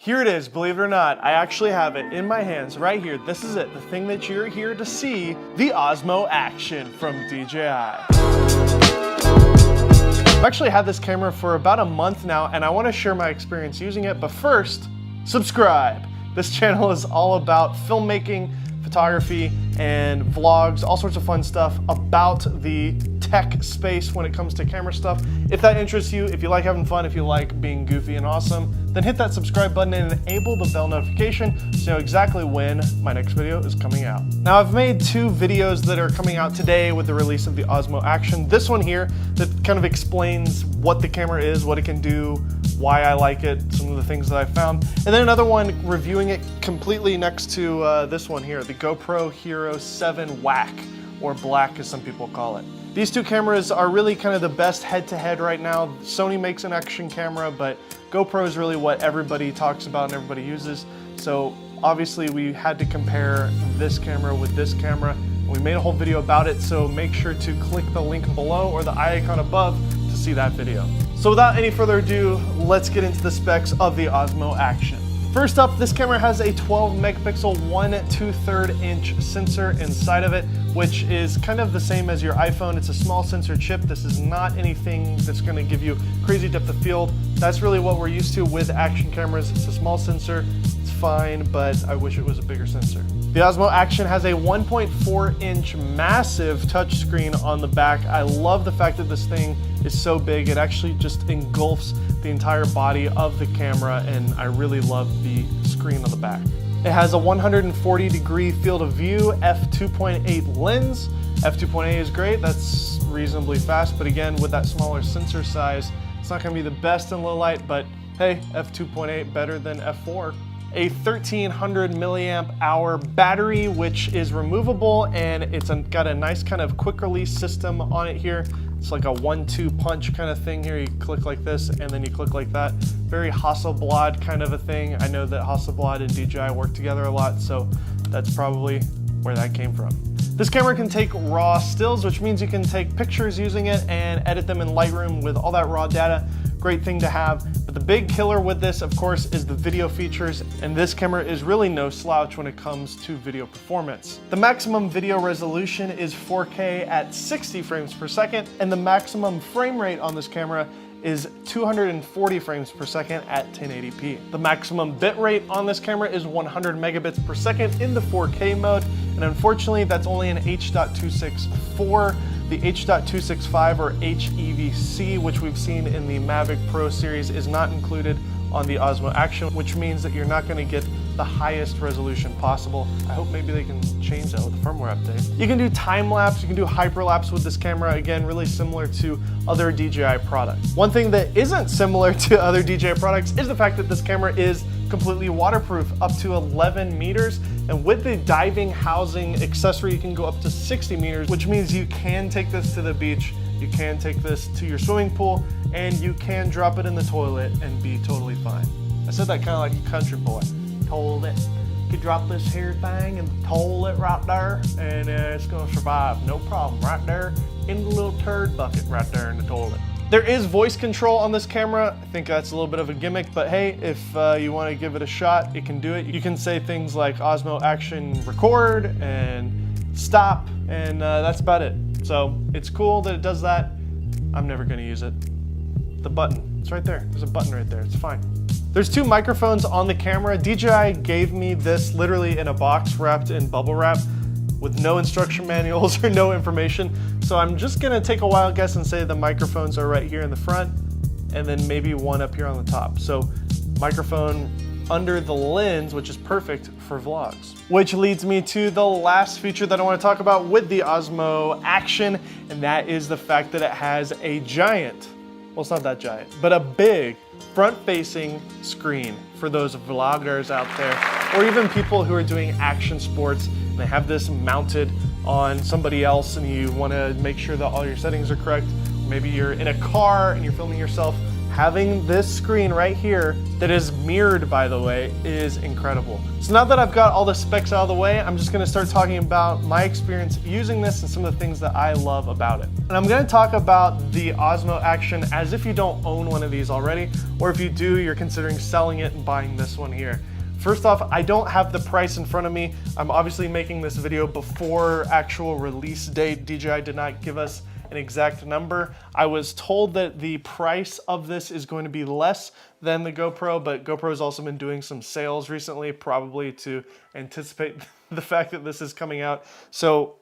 Here it is, believe it or not, I actually have it in my hands right here. This is it, the thing that you're here to see, the Osmo Action from DJI. I've actually had this camera for about a month now, and I want to share my experience using it, but first, subscribe. This channel is all about filmmaking, photography, and vlogs, all sorts of fun stuff about the tech space when it comes to camera stuff. If that interests you, if you like having fun, if you like being goofy and awesome, then hit that subscribe button and enable the bell notification so you know exactly when my next video is coming out. Now, I've made two videos that are coming out today with the release of the Osmo Action. This one here that kind of explains what the camera is, what it can do, why I like it, some of the things that I found. And then another one reviewing it completely next to this one here, the GoPro Hero 7 WAC, or Black as some people call it. These two cameras are really kind of the best head-to-head right now. Sony makes an action camera, but GoPro is really what everybody talks about and everybody uses. So obviously we had to compare this camera with this camera. We made a whole video about it, so make sure to click the link below or the icon above to see that video. So without any further ado, let's get into the specs of the Osmo Action. First up, this camera has a 12 megapixel 1/2 inch sensor inside of it, which is kind of the same as your iPhone. It's a small sensor chip. This is not anything that's going to give you crazy depth of field. That's really what we're used to with action cameras. It's a small sensor, it's fine, but I wish it was a bigger sensor. The Osmo Action has a 1.4 inch massive touchscreen on the back. I love the fact that this thing is so big. It actually just engulfs the entire body of the camera, and I really love the screen on the back. It has a 140-degree field of view f2.8 lens. f2.8 is great, that's reasonably fast, but again, with that smaller sensor size, it's not gonna be the best in low light, but hey, f2.8 better than f4. A 1300 milliamp hour battery, which is removable, and it's got a nice kind of quick release system on it here. It's like a 1-2 punch kind of thing here. You click like this and then you click like that. Very Hasselblad kind of a thing. I know that Hasselblad and DJI work together a lot, so that's probably where that came from. This camera can take raw stills, which means you can take pictures using it and edit them in Lightroom with all that raw data. Great thing to have. But the big killer with this, of course, is the video features, and this camera is really no slouch when it comes to video performance. The maximum video resolution is 4K at 60 frames per second, and the maximum frame rate on this camera is 240 frames per second at 1080p. The maximum bit rate on this camera is 100 megabits per second in the 4K mode, and unfortunately that's only an H.264. The H.265 or HEVC, which we've seen in the Mavic Pro series, is not included on the Osmo Action, which means that you're not going to get the highest resolution possible. I hope maybe they can change that with the firmware update. You can do time-lapse, you can do hyperlapse with this camera, again, really similar to other DJI products. One thing that isn't similar to other DJI products is the fact that this camera is completely waterproof, up to 11 meters, and with the diving housing accessory, you can go up to 60 meters, which means you can take this to the beach, you can take this to your swimming pool, and you can drop it in the toilet and be totally fine. I said that kind of like a country boy. Toilet. You could drop this here thing in the toilet right there, and it's gonna survive, no problem, right there in the little turd bucket right there in the toilet. There is voice control on this camera. I think that's a little bit of a gimmick, but hey, if you want to give it a shot, it can do it. You can say things like Osmo Action record and stop, and that's about it. So it's cool that it does that. I'm never going to use it. The button, it's right there. There's a button right there, it's fine. There's two microphones on the camera. DJI gave me this literally in a box wrapped in bubble wrap with no instruction manuals or no information. So I'm just gonna take a wild guess and say the microphones are right here in the front, and then maybe one up here on the top. So microphone under the lens, which is perfect for vlogs. Which leads me to the last feature that I want to talk about with the Osmo Action, and that is the fact that it has a giant, well, it's not that giant, but a big front-facing screen for those vloggers out there, or even people who are doing action sports and they have this mounted on somebody else and you want to make sure that all your settings are correct. Maybe you're in a car and you're filming yourself having this screen right here that is mirrored, by the way, is incredible. So now that I've got all the specs out of the way, I'm just gonna start talking about my experience using this and some of the things that I love about it. And I'm gonna talk about the Osmo Action as if you don't own one of these already, or if you do, you're considering selling it and buying this one here. First off, I don't have the price in front of me. I'm obviously making this video before actual release date. DJI did not give us an exact number. I was told that the price of this is going to be less than the GoPro, but GoPro has also been doing some sales recently, probably to anticipate the fact that this is coming out. So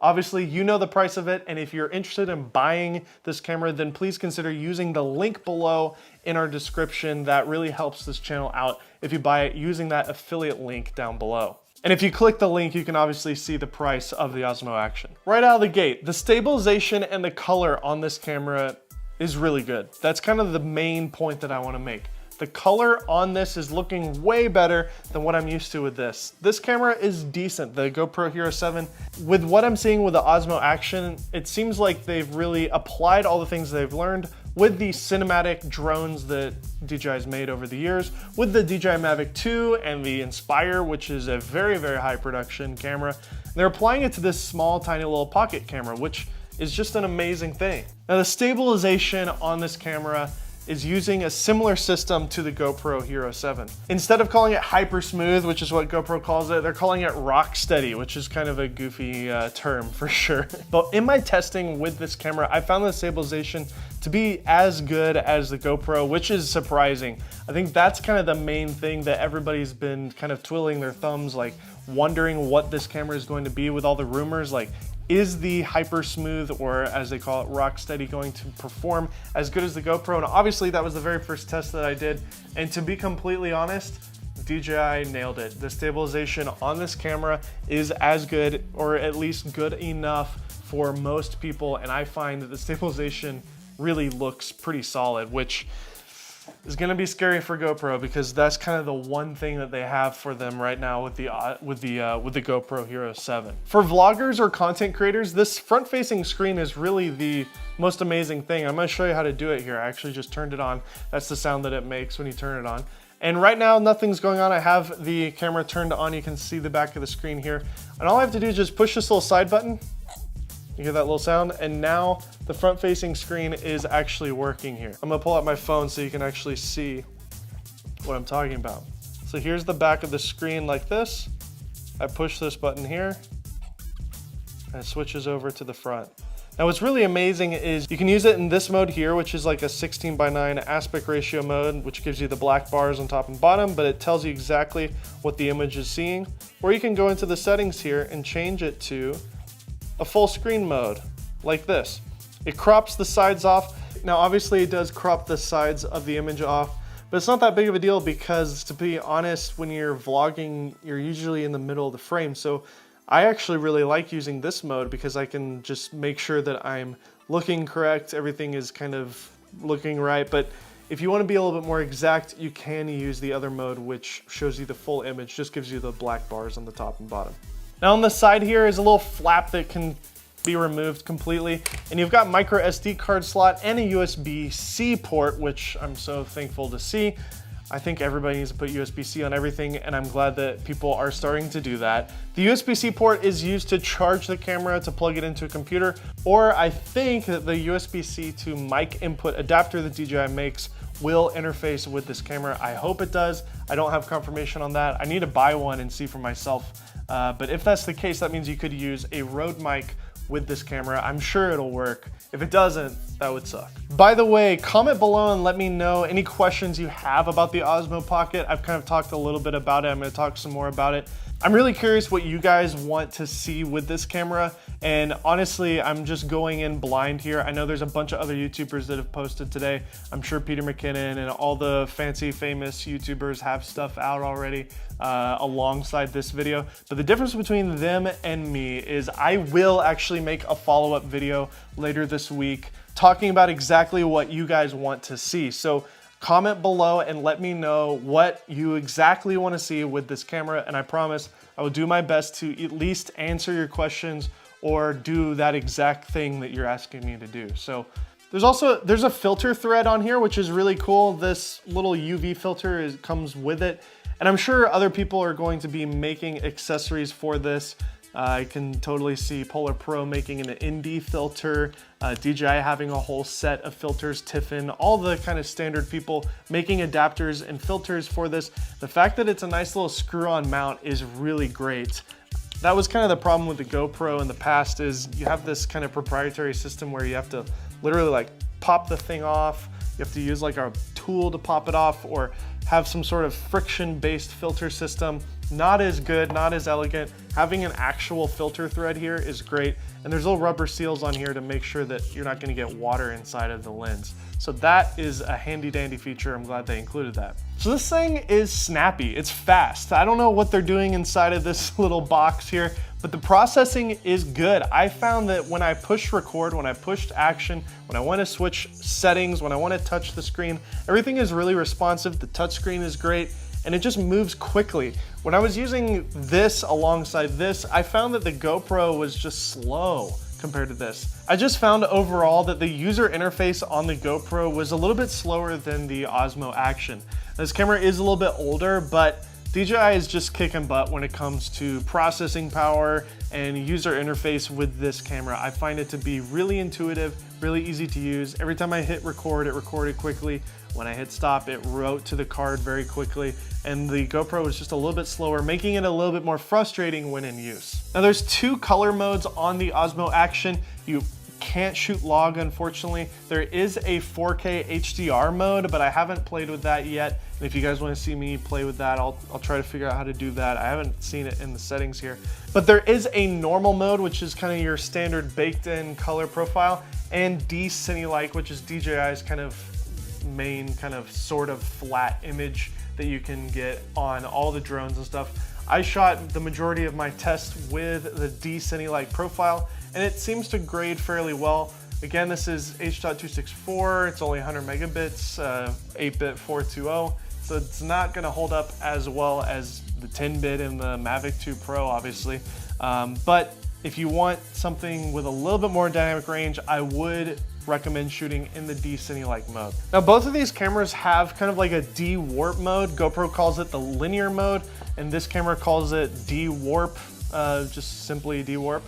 obviously, you know the price of it, and if you're interested in buying this camera, then please consider using the link below in our description. That really helps this channel out if you buy it using that affiliate link down below. And if you click the link, you can obviously see the price of the Osmo Action. Right out of the gate, the stabilization and the color on this camera is really good. That's kind of the main point that I want to make. The color on this is looking way better than what I'm used to with this. This camera is decent, the GoPro Hero 7. With what I'm seeing with the Osmo Action, it seems like they've really applied all the things they've learned with the cinematic drones that DJI's made over the years, with the DJI Mavic 2 and the Inspire, which is a very, very high production camera. They're applying it to this small, tiny little pocket camera, which is just an amazing thing. Now, the stabilization on this camera is using a similar system to the GoPro Hero 7. Instead of calling it hyper smooth, which is what GoPro calls it, they're calling it rock steady, which is kind of a goofy term for sure. But in my testing with this camera, I found the stabilization to be as good as the GoPro, which is surprising. I think that's kind of the main thing that everybody's been kind of twiddling their thumbs, like wondering what this camera is going to be with all the rumors, like, is the hyper smooth, or as they call it, rock steady, going to perform as good as the GoPro? And obviously that was the very first test that I did. And to be completely honest, DJI nailed it. The stabilization on this camera is as good, or at least good enough for most people. And I find that the stabilization really looks pretty solid, which is gonna be scary for GoPro, because that's kind of the one thing that they have for them right now with the GoPro Hero 7. For vloggers or content creators, this front-facing screen is really the most amazing thing. I'm gonna show you how to do it here. I actually just turned it on. That's the sound that it makes when you turn it on. And right now, nothing's going on. I have the camera turned on. You can see the back of the screen here. And all I have to do is just push this little side button. You hear that little sound? And now the front-facing screen is actually working here. I'm gonna pull out my phone so you can actually see what I'm talking about. So here's the back of the screen like this. I push this button here, and it switches over to the front. Now what's really amazing is you can use it in this mode here, which is like a 16:9 aspect ratio mode, which gives you the black bars on top and bottom, but it tells you exactly what the image is seeing. Or you can go into the settings here and change it to a full screen mode, like this. It crops the sides off. Now obviously it does crop the sides of the image off, but it's not that big of a deal, because to be honest, when you're vlogging, you're usually in the middle of the frame. So I actually really like using this mode, because I can just make sure that I'm looking correct, everything is kind of looking right. But if you want to be a little bit more exact, you can use the other mode, which shows you the full image, just gives you the black bars on the top and bottom. Now on the side here is a little flap that can be removed completely, and you've got micro SD card slot and a USB-C port, which I'm so thankful to see. I think everybody needs to put USB-C on everything, and I'm glad that people are starting to do that. The USB-C port is used to charge the camera, to plug it into a computer, or I think that the USB-C to mic input adapter that DJI makes will interface with this camera. I hope it does. I don't have confirmation on that. I need to buy one and see for myself. But if that's the case, that means you could use a Rode mic with this camera. I'm sure it'll work. If it doesn't, that would suck. By the way, comment below and let me know any questions you have about the Osmo Pocket. I've kind of talked a little bit about it. I'm gonna talk some more about it. I'm really curious what you guys want to see with this camera, and honestly, I'm just going in blind here. I know there's a bunch of other YouTubers that have posted today. I'm sure Peter McKinnon and all the fancy famous YouTubers have stuff out already alongside this video. But the difference between them and me is I will actually make a follow-up video later this week talking about exactly what you guys want to see. So comment below and let me know what you exactly want to see with this camera, and I promise I will do my best to at least answer your questions or do that exact thing that you're asking me to do. So There's a filter thread on here, which is really cool. This little UV filter comes with it. And I'm sure other people are going to be making accessories for this. I can totally see Polar Pro making an ND filter, DJI having a whole set of filters, Tiffin, all the kind of standard people making adapters and filters for this. The fact that it's a nice little screw-on mount is really great. That was kind of the problem with the GoPro in the past, is you have this kind of proprietary system where you have to literally like pop the thing off. You have to use like a tool to pop it off, or have some sort of friction-based filter system. Not as good, not as elegant. Having an actual filter thread here is great. And there's little rubber seals on here to make sure that you're not gonna get water inside of the lens. So that is a handy dandy feature. I'm glad they included that. So this thing is snappy, it's fast. I don't know what they're doing inside of this little box here, but the processing is good. I found that when I push record, when I pushed action, when I want to switch settings, when I want to touch the screen, everything is really responsive. The touch screen is great, and it just moves quickly. When I was using this alongside this, I found that the GoPro was just slow compared to this. I just found overall that the user interface on the GoPro was a little bit slower than the Osmo Action. This camera is a little bit older, but DJI is just kicking butt when it comes to processing power and user interface with this camera. I find it to be really intuitive, really easy to use. Every time I hit record, it recorded quickly. When I hit stop, it wrote to the card very quickly. And the GoPro is just a little bit slower, making it a little bit more frustrating when in use. Now there's two color modes on the Osmo Action. You can't shoot log, unfortunately. There is a 4K HDR mode, but I haven't played with that yet. And if you guys want to see me play with that, I'll try to figure out how to do that. I haven't seen it in the settings here. But there is a normal mode, which is kind of your standard baked in color profile, and D-Cine-like, which is DJI's kind of main kind of sort of flat image that you can get on all the drones and stuff. I shot the majority of my tests with the D-Cine-like profile, and it seems to grade fairly well. Again, this is H.264, it's only 100 megabits, 8-bit 420, so it's not gonna hold up as well as the 10-bit in the Mavic 2 Pro, obviously. But if you want something with a little bit more dynamic range, I would recommend shooting in the D-Cine-like mode. Now both of these cameras have kind of like a D-Warp mode. GoPro calls it the linear mode, and this camera calls it D-Warp, just simply D-Warp.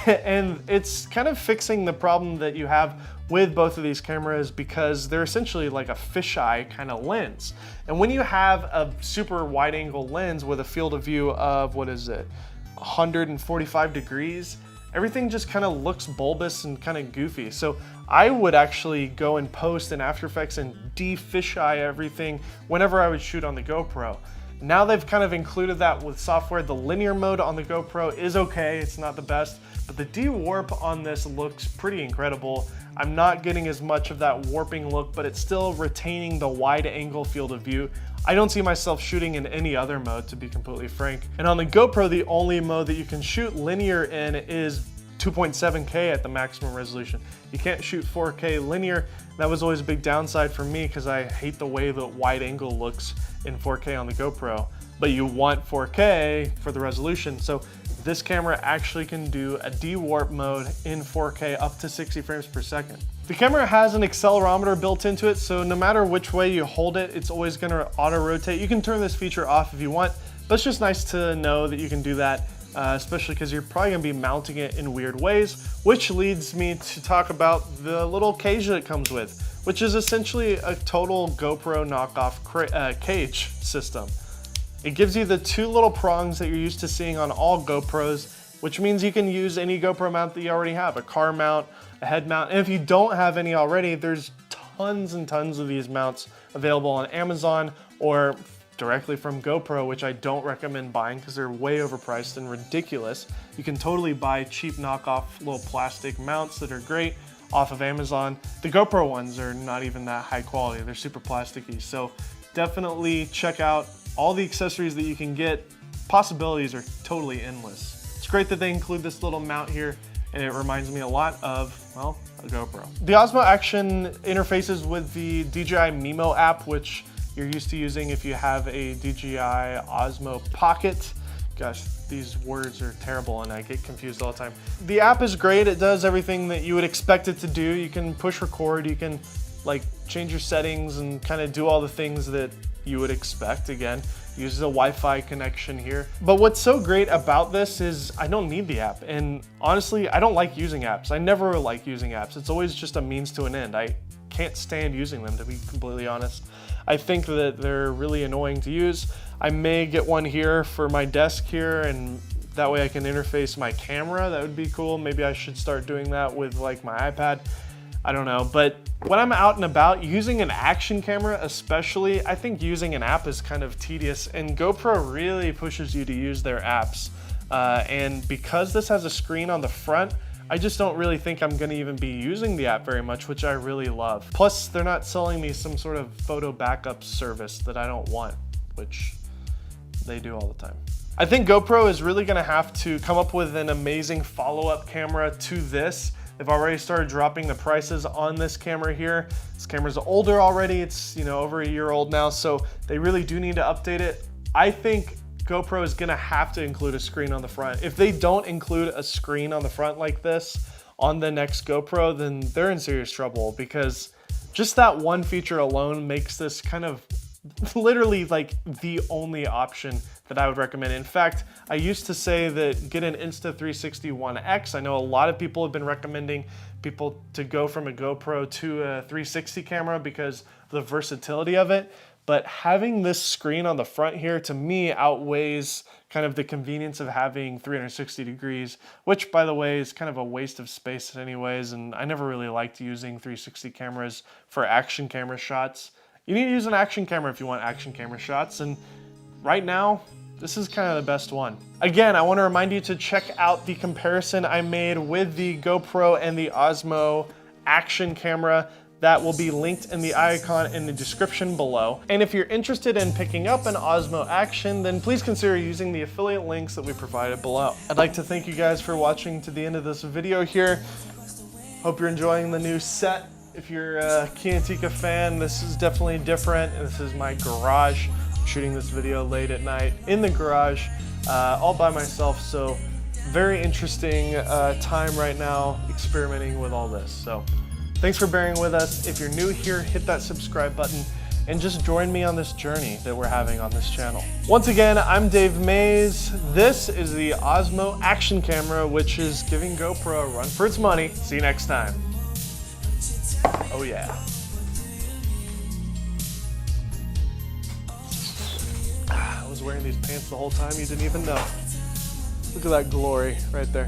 And it's kind of fixing the problem that you have with both of these cameras, because they're essentially like a fisheye kind of lens. And when you have a super wide angle lens with a field of view of, what is it, 145 degrees, everything just kind of looks bulbous and kind of goofy. So I would actually go in post in After Effects and de-fisheye everything whenever I would shoot on the GoPro. Now they've kind of included that with software. The linear mode on the GoPro is okay, it's not the best, but the D-Warp on this looks pretty incredible. I'm not getting as much of that warping look, but it's still retaining the wide angle field of view. I don't see myself shooting in any other mode, to be completely frank. And on the GoPro, the only mode that you can shoot linear in is 2.7K at the maximum resolution. You can't shoot 4K linear. That was always a big downside for me, because I hate the way the wide angle looks in 4K on the GoPro. But you want 4K for the resolution. So this camera actually can do a D-Warp mode in 4K up to 60 frames per second. The camera has an accelerometer built into it, so no matter which way you hold it, it's always gonna auto-rotate. You can turn this feature off if you want, but it's just nice to know that you can do that, especially because you're probably gonna be mounting it in weird ways, which leads me to talk about the little cage that it comes with, which is essentially a total GoPro knockoff cage system. It gives you the two little prongs that you're used to seeing on all GoPros, which means you can use any GoPro mount that you already have, a car mount, a head mount. And if you don't have any already, there's tons and tons of these mounts available on Amazon or directly from GoPro, which I don't recommend buying because they're way overpriced and ridiculous. You can totally buy cheap knockoff little plastic mounts that are great off of Amazon. The GoPro ones are not even that high quality. They're super plasticky. So definitely check out all the accessories that you can get. Possibilities are totally endless. It's great that they include this little mount here, and it reminds me a lot of, well, a GoPro. The Osmo Action interfaces with the DJI Mimo app, which you're used to using if you have a DJI Osmo Pocket. Gosh, these words are terrible and I get confused all the time. The app is great. It does everything that you would expect it to do. You can push record, you can like change your settings and kind of do all the things that you would expect. Again, uses a Wi-Fi connection here. But what's so great about this is I don't need the app. And honestly, I don't like using apps. I never like using apps. It's always just a means to an end. I can't stand using them, to be completely honest. I think that they're really annoying to use. I may get one here for my desk here, and that way I can interface my camera. That would be cool. Maybe I should start doing that with like my iPad. I don't know, but when I'm out and about, using an action camera especially, I think using an app is kind of tedious, and GoPro really pushes you to use their apps. And because this has a screen on the front, I just don't really think I'm gonna even be using the app very much, which I really love. Plus, they're not selling me some sort of photo backup service that I don't want, which they do all the time. I think GoPro is really gonna have to come up with an amazing follow-up camera to this. They've already started dropping the prices on this camera here. This camera's older already. It's, you know, over a year old now, so they really do need to update it. I think GoPro is gonna have to include a screen on the front. If they don't include a screen on the front like this on the next GoPro, then they're in serious trouble, because just that one feature alone makes this kind of literally like the only option that I would recommend. In fact, I used to say that get an Insta360 One X. I know a lot of people have been recommending people to go from a GoPro to a 360 camera because of the versatility of it. But having this screen on the front here, to me, outweighs kind of the convenience of having 360 degrees, which, by the way, is kind of a waste of space anyways, and I never really liked using 360 cameras for action camera shots. You need to use an action camera if you want action camera shots, and right now, this is kind of the best one. Again, I want to remind you to check out the comparison I made with the GoPro and the Osmo action camera. That will be linked in the icon in the description below. And if you're interested in picking up an Osmo Action, then please consider using the affiliate links that we provided below. I'd like to thank you guys for watching to the end of this video here. Hope you're enjoying the new set. If you're a Kinetica fan, this is definitely different. This is my garage. I'm shooting this video late at night in the garage, all by myself. So very interesting time right now experimenting with all this. So thanks for bearing with us. If you're new here, hit that subscribe button and just join me on this journey that we're having on this channel. Once again, I'm Dave Mays. This is the Osmo action camera, which is giving GoPro a run for its money. See you next time. Oh yeah. I was wearing these pants the whole time, you didn't even know. Look at that glory right there.